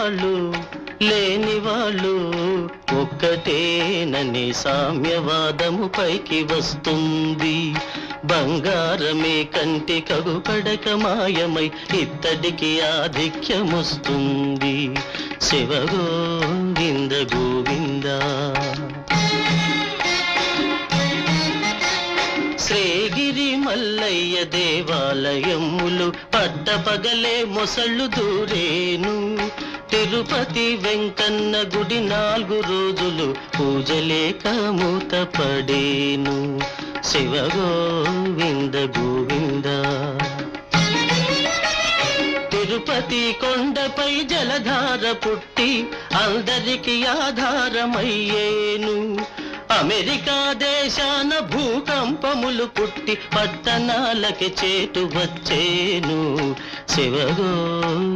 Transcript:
వాళ్ళు లేని వాళ్ళు ఒక్కటేనని సామ్యవాదము పైకి వస్తుంది. బంగారమే కంటి కగుపడక మాయమై ఇత్తడికి ఆధిక్యమొస్తుంది. శివ గోవింద గోవింద. శ్రీగిరి మల్లయ్య దేవాలయములు పట్టపగలే మొసళ్ళు దూరేను. తిరుపతి వెంకన్న గుడి 4 రోజులు పూజలేక మూతపడేను. శివ గోవింద గోవింద. తిరుపతి కొండపై జలధార పుట్టి అందరికి ఆధారమయ్యేను. అమెరికా దేశాన భూకంపములు పుట్టి పట్టణాలకి చేటు వచ్చేను. శివ